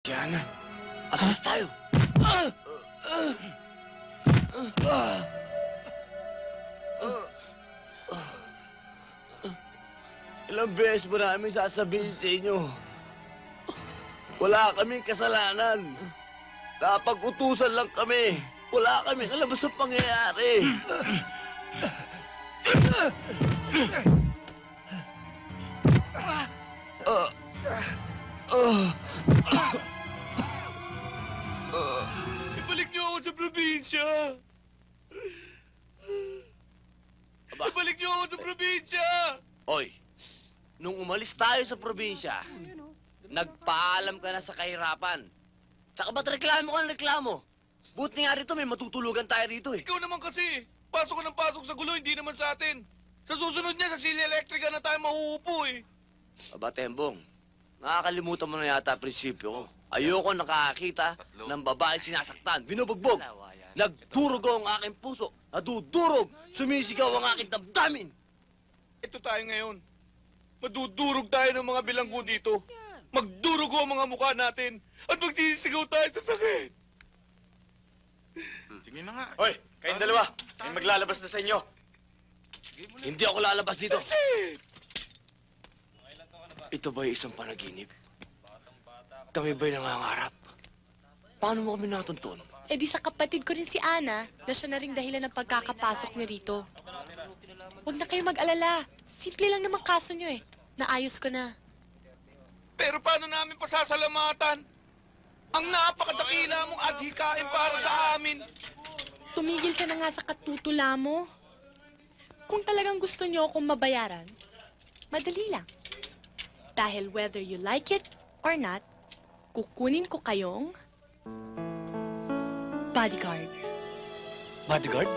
Diana, atras tayo. Ilang beses mo namin sasabihin sa inyo, wala kaming kasalanan. Napag-utusan lang kami. Wala kaming alam sa pangyayari. Ibalik niyo ako sa probinsya! Ibalik niyo ako sa probinsya! Hoy, nung umalis tayo sa probinsya, nagpaalam ka na sa kahirapan. Tsaka ba't reklamo ka ng reklamo? Buti nga rito, may matutulugan tayo rito eh. Ikaw naman kasi! Pasok ka ng pasok sa gulo, hindi naman sa atin. Sa susunod niya, sa Silya Electrica na tayo mahuupo eh. Aba, Tembong, nakakalimutan mo na yata prinsipyo ko. Ayoko nakakita ng babae sinasaktan, binubugbog. Nagdurog ang aking puso, nadudurog, sumisigaw ang aking damdamin. Ito tayo ngayon. Madudurog tayo ng mga bilanggo dito. Magdurog ang mga mukha natin. At magsisigaw tayo sa sakit. Sige na nga. Hoy, kayong dalawa. May maglalabas na sa inyo. Hindi ako lalabas dito. That's it! Ito ba'y isang panaginip? Kami ba'y nangangarap? Paano mo kami natuntun? Eh di sa kapatid ko rin si Ana, na siya na rin dahilan ng pagkakapasok niya rito. Huwag na kayo mag-alala. Simple lang naman kaso niyo eh. Naayos ko na. Pero paano namin pasasalamatan? Ang napakadakila mong adhikain para sa amin. Tumigil ka na nga sa katutula mo. Kung talagang gusto niyo akong mabayaran, madali lang. Dahil whether you like it or not, kukunin ko kayong bodyguard. Bodyguard?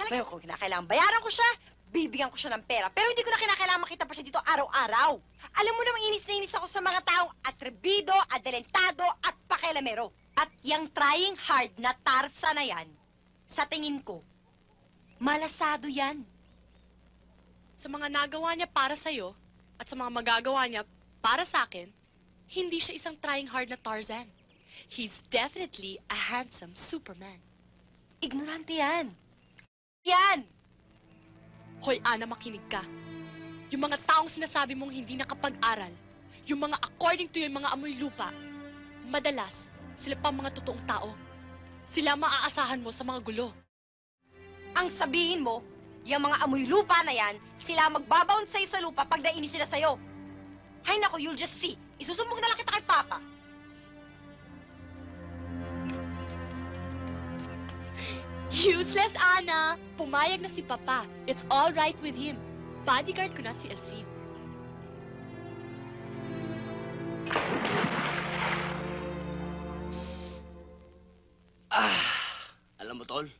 Ngayon, kung kinakailangan bayaran ko siya, bibigyan ko siya ng pera. Pero hindi ko na kinakailangan makita pa siya dito araw-araw. Alam mo namang inis na inis ako sa mga taong atrebido, adelentado, at pakialamero. At yung trying hard na tarsa na yan, sa tingin ko, malasado yan. Sa mga nagawa niya para sa'yo, at sa mga magagawa niya para sa akin, hindi siya isang trying hard na Tarzan. He's definitely a handsome Superman. Ignorante yan. Yan! Hoy, Ana, makinig ka. Yung mga taong sinasabi mong hindi nakapag-aral, yung mga according to yung mga amoy lupa, madalas, sila pa mga totoong tao. Sila maaasahan mo sa mga gulo. Ang sabihin mo, yung mga amoy lupa na yan, sila magbabound sa'yo sa lupa pag nainis sila sa'yo. Hay nako, you'll just see. Isusumbog na lang kita kay Papa. Useless, Ana! Pumayag na si Papa. It's all right with him. Bodyguard ko na si Elsie. Alam mo, Tol,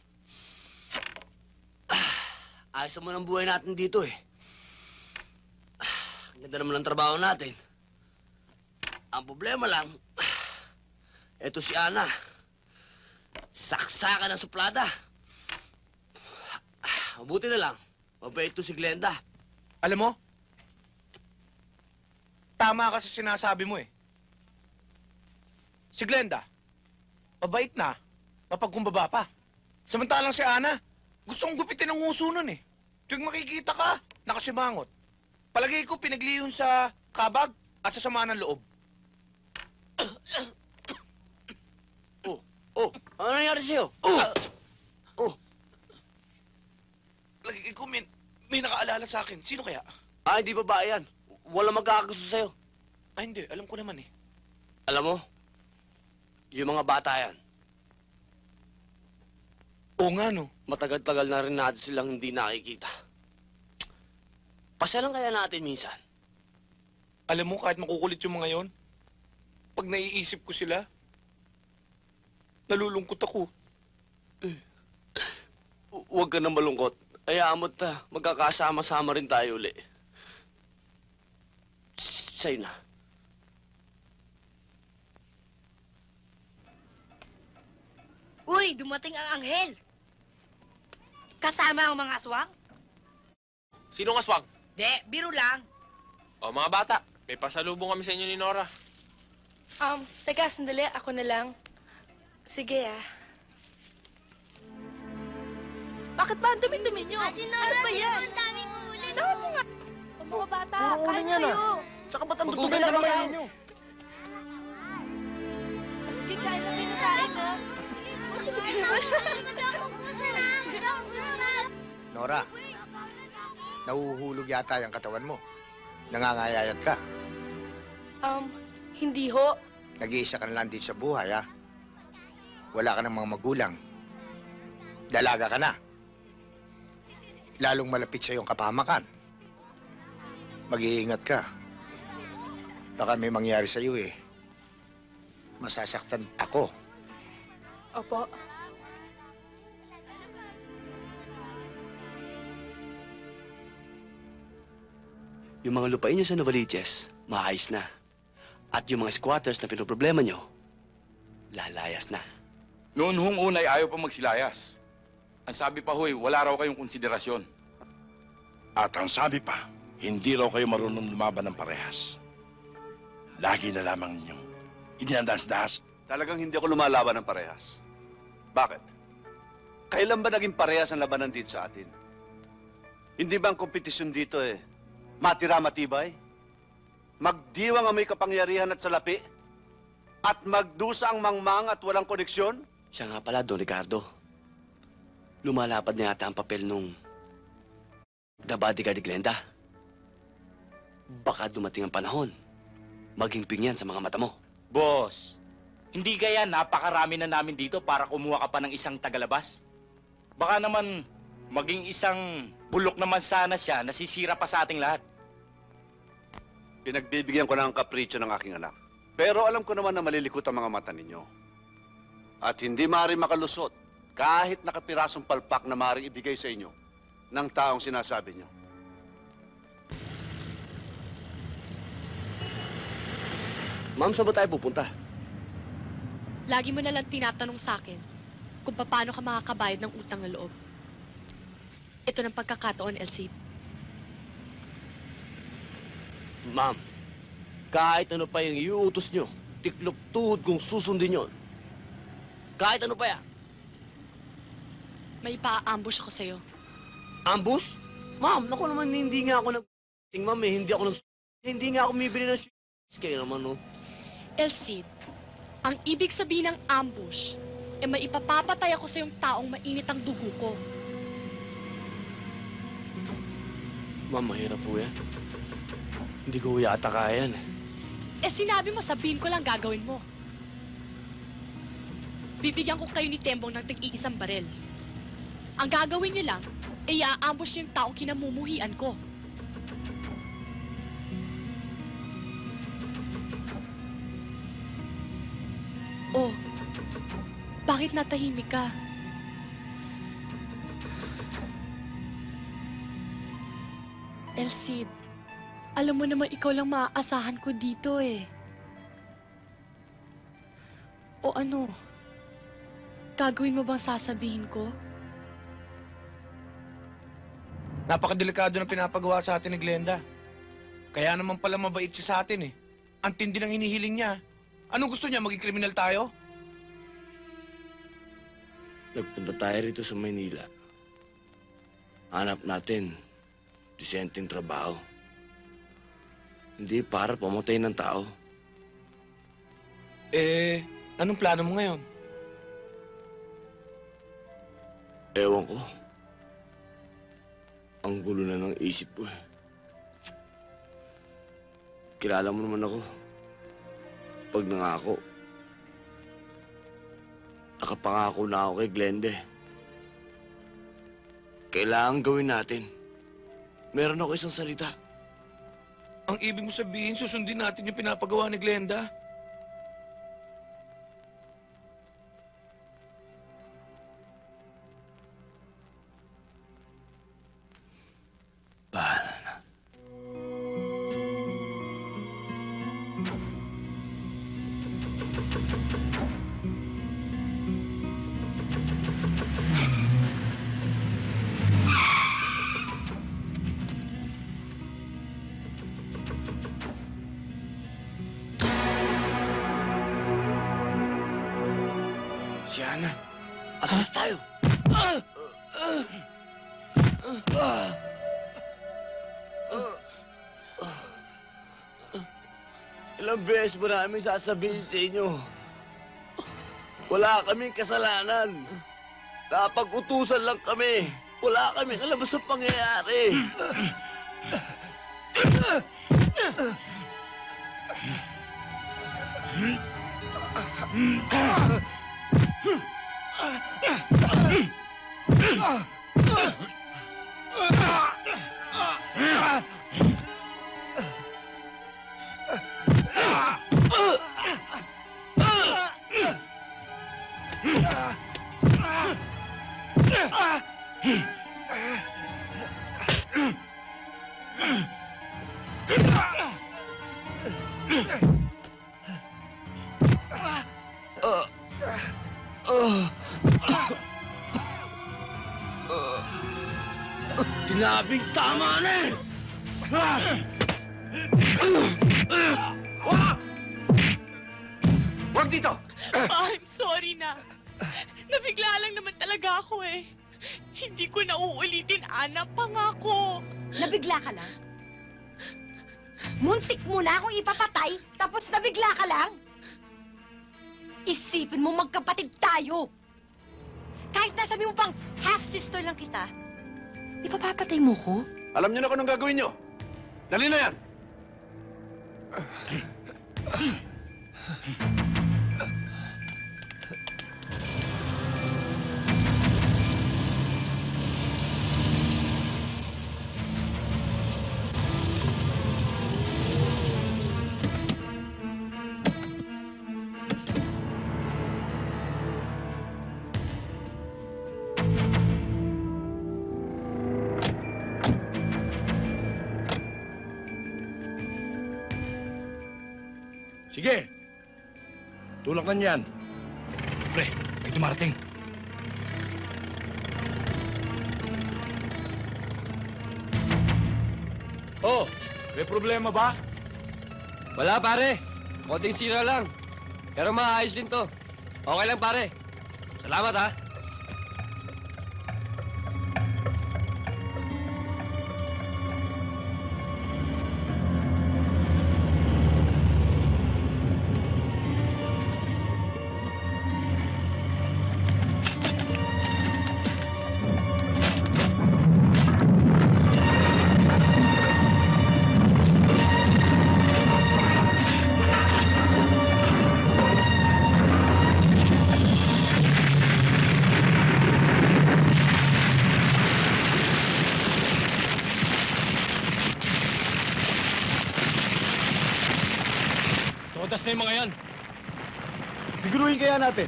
ayos mo ng buhay natin dito eh. Ang ganda naman ng trabaho natin. Ang problema lang, eto si Ana. Saksakan ng suplada. Mabuti na lang, mabait to si Glenda. Alam mo, tama ka sa sinasabi mo eh. Si Glenda, mabait na, mapagkumbaba pa. Samantalang si Ana, gustong gupitin ang uso nun eh. Tuwing makikita ka, nakasimangot. Palagay ko pinagliyon sa kabag at sa sama ng loob. Oh, ano nangyari sa'yo? Palagay ko may nakaalala sa akin. Sino kaya? Hindi babae yan. Walang magkakagusto sa'yo. Ay hindi, alam ko naman eh. Alam mo, yung mga bata yan, Oo nga no. matagal-tagal na rin natin silang hindi nakikita. Pasyalan kaya natin minsan. Alam mo, kahit makukulit yung mga yon, pag naiisip ko sila, nalulungkot ako. Huwag ka na malungkot. Hayaan mo't magkakasama-sama rin tayo uli. Sa'yo na. Uy, dumating ang anghel. Kasama ang mga aswang? Sinong aswang? De, biro lang. O mga bata, may pasalubong kami sa inyo ni Nora. Teka, sandali. Ako na lang. Sige, ah. Bakit ba ang dumi-dumi nyo? Ate Nora, Ano ba yan? ang daming ulan. Tawag mo nga. O, mga bata, kain yan, kayo. Tsaka ba't ang Maghugas tutugay na naman kayo. ninyo? Sige, kain na kayo na kain, ha? Ano ka naman? Nora, nahuhulog yata yung katawan mo. Nangangayayat ka. Hindi ho. Nag-iisa ka na lang dito sa buhay, ha? Wala ka ng mga magulang. Dalaga ka na. Lalong malapit sa iyong kapahamakan. Mag-iingat ka. Baka may mangyari sa iyo, eh. Masasaktan ako. Opo. Yung mga lupain nyo sa Novaliches, maayos na. At yung mga squatters na pinoproblema nyo, lalayas na. Noon hong unay ayaw pa magsilayas. Ang sabi pa hoy, wala raw kayong konsiderasyon. At ang sabi pa, hindi raw kayo marunong lumaban ng parehas. Lagi na lamang ninyong idinadahas-dahas. Talagang hindi ako lumalaban ng parehas. Bakit? Kailan ba naging parehas ang labanan dito sa atin? Hindi ba ang kompetisyon dito matira matibay? Magdiwang ang may kapangyarihan at salapi? At magdusa ang mangmang at walang koneksyon? Siya nga pala, Don Ricardo. Lumalapad na yata ang papel nung The Bodyguard ni Glenda. Baka dumating ang panahon, maging pingyan sa mga mata mo. Boss, hindi kaya napakarami na namin dito para kumuha ka pa ng isang tagalabas? Baka naman maging isang bulok naman sana siya, nasisira pa sa ating lahat. Pinagbibigyan ko na ang kapritsyo ng aking anak. Pero alam ko naman na malilikot ang mga mata ninyo. At hindi maaari makalusot kahit nakapirasong palpak na maaari ibigay sa inyo ng taong sinasabi nyo. Ma'am, saan ba tayo pupunta? Lagi mo na lang tinatanong sa akin kung paano ka makakabayad ng utang na loob. Ito ng pagkakataon, Elsie. Ma'am, kahit ano pa yung iuutos nyo, tiklop tuhod kung susundin yun. Kahit ano pa yan. May pa-ambush ako sa'yo. Ambush? Ma'am, naku naman, hindi nga ako ma'am, hindi nga ako bibili ng kayo naman, no? Elsie, ang ibig sabihin ng ambush, may ipapapatay ako sa yung taong mainit ang dugo ko. Ma'am, mahirap po yan. Hindi ko yata kaya yan. Sinabi mo, sabihin ko lang gagawin mo. Bibigyan ko kayo ni Tembong ng tig-iisang barel. Ang gagawin niyo lang, i-ambush niyo yung taong kinamumuhian ko. Oh, bakit natahimik ka? Elsie, alam mo naman ikaw lang maaasahan ko dito eh. O ano? Gagawin mo bang sasabihin ko? Napakadelikado ng pinapagawa sa atin ni Glenda. Kaya naman pala mabait siya sa atin, eh. Ang tindi ng hinihiling niya. Anong gusto niya, maging kriminal tayo? Nagpunta tayo rito sa Maynila. Hanap natin disenteng trabaho. Hindi para pamatay ng tao. Anong plano mo ngayon? Ewan ko. Ang gulo na ng isip ko eh. Kilala mo naman ako. Pag nangako, nakapangako na ako kay Glende. Kailangan gawin natin. Meron ako isang salita. Ang ibig mo sabihin, susundin natin yung pinapagawa ni Glenda? Bahala na. Si Ana. Atras tayo. Ilang beses mo namin sasabihin sa inyo, wala kaming kasalanan. Napag-utusan lang kami. Wala kaming alam sa pangyayari. Tinabing tama na eh! Huwag dito! I'm sorry na. Nabigla lang naman talaga ako eh. Hindi ko na uulitin, Ana. Pangako. Nabigla ka lang? Muntik mo na akong ipapatay, tapos nabigla ka lang? Isipin mo magkapatid tayo. Kahit nasabi mo pang half-sister lang kita, ipapapatay mo ko? Alam niyo na kung anong gagawin niyo. Dali na yan! Sige. Tulak na niyan. Pre, may dumarating. Oh, may problema ba? Wala pare, konting sira lang. Pero maayos din to. Okay lang pare. Salamat ha. Todas na yung mga yan. Siguruhin kaya natin.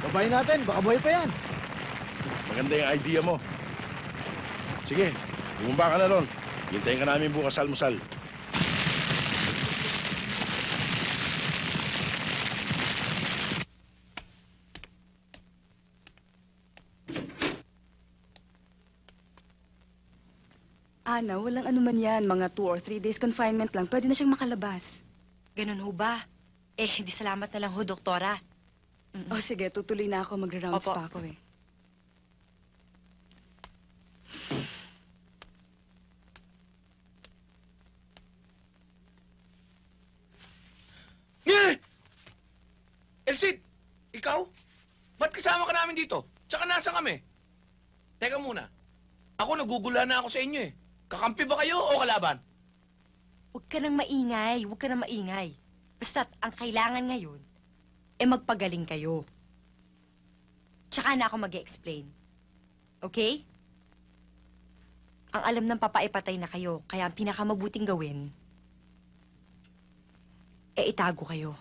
Babayin natin, baka buhay pa yan. Maganda yung idea mo. Sige, bumaba ka na ron. Hintayin ka namin bukas sa almusal. Ana, walang anuman yan. Mga 2 or 3 days confinement lang. Pwede na siyang makalabas. Ganun ho ba? Eh, di salamat na lang ho, doktora. Oh, sige. Tutuloy na ako. Magra-rounds Opo. pa ako eh. Elsit! Ikaw? Ba't kasama ka namin dito? Tsaka nasa kami? Teka muna. Ako nagugula na ako sa inyo eh. Kakampi ba kayo o kalaban? Huwag ka nang maingay, huwag ka nang maingay. Basta't ang kailangan ngayon, magpagaling kayo. Tsaka na ako mag-explain. Okay? Ang alam ng papa ipatay na kayo, kaya ang pinakamabuting gawin, itago kayo.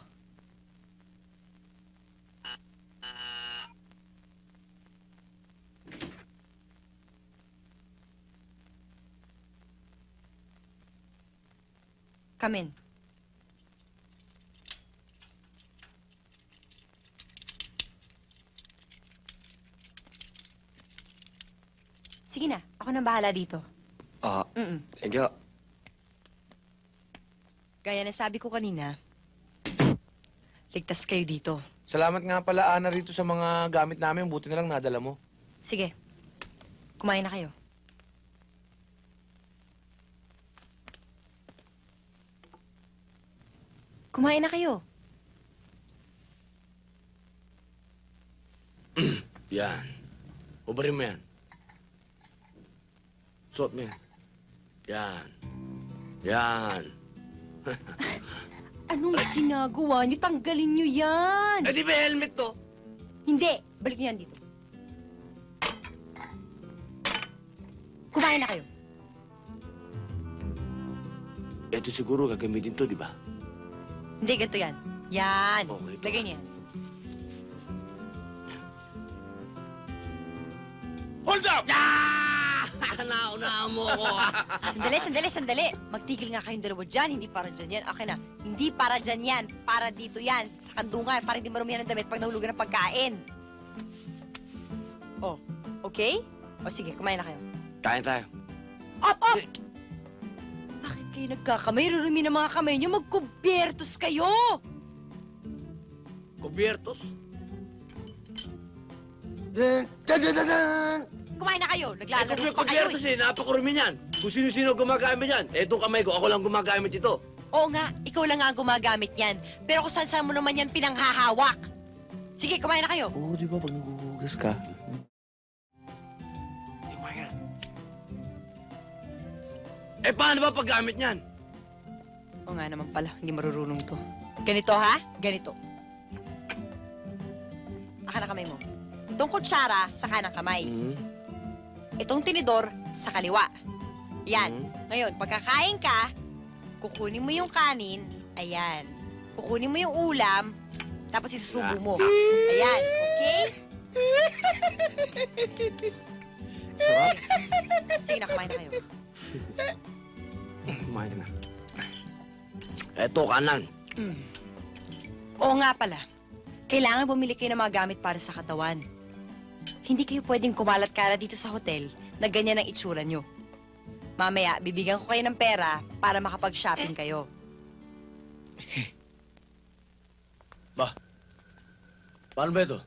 Come in. Sige na, ako nang bahala dito. Thank you. Gaya na sabi ko kanina, ligtas kayo dito. Salamat nga pala, Ana, rito sa mga gamit namin. Buti na lang nadala mo. Sige, kumain na kayo. Kumain na kayo. Yan. Ubarin mo yan. Suot mo yan. Yan. Yan. Anong ginagawa niyo? Tanggalin niyo yan! Eh di ba helmet to? Hindi! Balik niyo yan dito. Kumain na kayo. Ito siguro gagamitin to, di ba? Hindi, ganito yan. Yan! Okay, ito. Lagay niyo yan. Hold up! Naunahan mo ako. Sandali. Magtigil nga kayong dalawa dyan. Hindi para dyan yan. Okay na. Hindi para dyan yan. Para dito yan. Sa kandungan. Para hindi marumihan ng damit pag nahulugan ng pagkain. Oh, okay? O sige, kumain na kayo. Kain tayo. Op! Bakit kayo nagkakamay? Rurumi ng mga kamay niyo. Magkubyertos kayo! Kubiertos? Kumain na kayo. Naglalaro pa kayo. Kubiertos napakurumi niyan. Kung sino-sino gumagamit yan. Itong kamay ko, ako lang gumagamit ito. Oo nga, ikaw lang nga gumagamit yan. Pero kung saan-saan mo naman yan pinanghahawak. Sige, kumain na kayo. Oo, di ba pag naguhugas ka? Eh, paano ba paggamit niyan? Oo nga naman pala, hindi marurunong to. Ganito ha? Ganito. Aka na kamay mo. Itong kutsara sa kanang kamay. Itong tinidor sa kaliwa. Yan. Ngayon, pagkakain ka, kukunin mo yung kanin. Ayan. Kukunin mo yung ulam, tapos isusubo mo. Ayan. Okay? Sarap. Sige na, kumain na kayo. Kumain na. Eto, kanan. Oo nga pala. Kailangan bumili kayo ng mga gamit para sa katawan. Hindi kayo pwedeng kumalat-kala dito sa hotel na ganyan ang itsura nyo. Mamaya, bibigyan ko kayo ng pera para makapag-shopping kayo. Ba? Paano ba ito?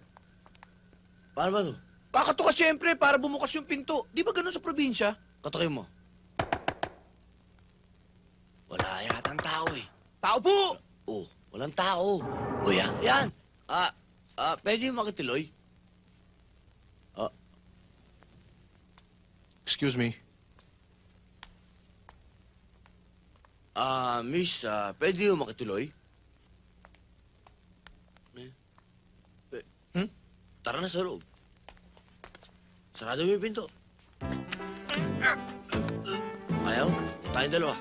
Paano ba ito? Kakatuka siyempre para bumukas yung pinto. Di ba ganun sa probinsya? Katukin mo. Wala yatang tao eh. Tao po! Oh, walang tao. O yan, yan. Pwede yung makitiloy? Excuse me. Miss, pwede yung makituloy? Tara na sa loob. Sarado mo yung pinto. Ayaw? Tayong dalawa.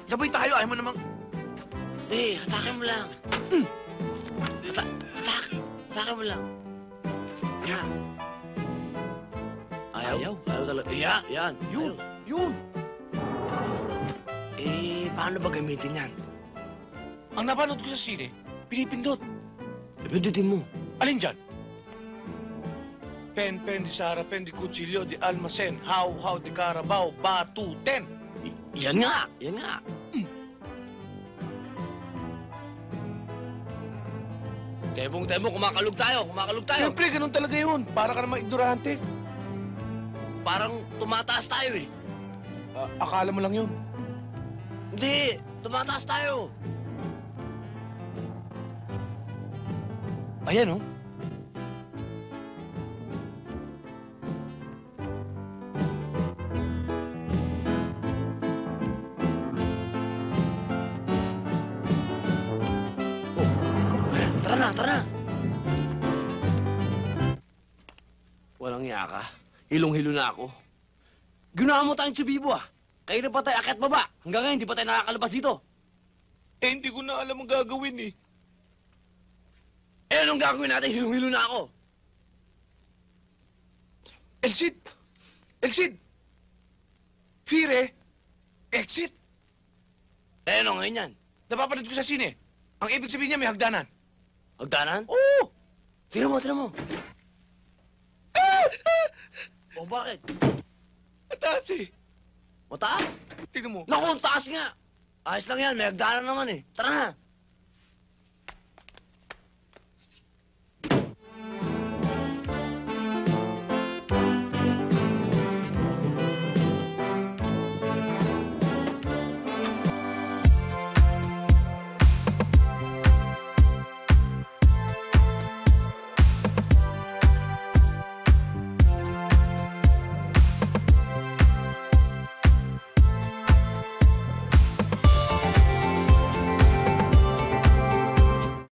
Sabay tayo, ayaw mo namang... Hatakin mo lang. Hatakin mo lang. Yan. Ayaw talaga. Yan. Yun. Paano ba gamitin yan? Ang napanood ko sa sine, pinipindot. Pindutin mo. Alin dyan? Pen di Sara, pen di Cuchillo, di Almacen, how di Carabao, Batuten. Yan nga. Temong, kumakalog tayo. Siyempre, ganun talaga yun. Para ka namang ignorante. Parang tumataas tayo eh. Akala mo lang yun. Hindi, tumataas tayo. Ayan, oh. Tara na. Walang iya ka. Hilong-hilo na ako. Ginawa mo tayong tsubibo ah. Kayo na pa tayo akyat baba. Hanggang ngayon, hindi pa tayo nakakalabas dito. Hindi ko na alam ang gagawin eh. Anong gagawin natin? Hilong-hilo na ako. Elsid! Fire! Exit! Ano ngayon yan? Napapanood ko sa sine. Ang ibig sabihin niya may hagdanan. Hagdanan? Oo! Tira mo. O bakit? Mataas eh. Mataas? Tingnan mo. Naku, taas nga. Ayos lang yan, may hagdanan naman eh. Tara na.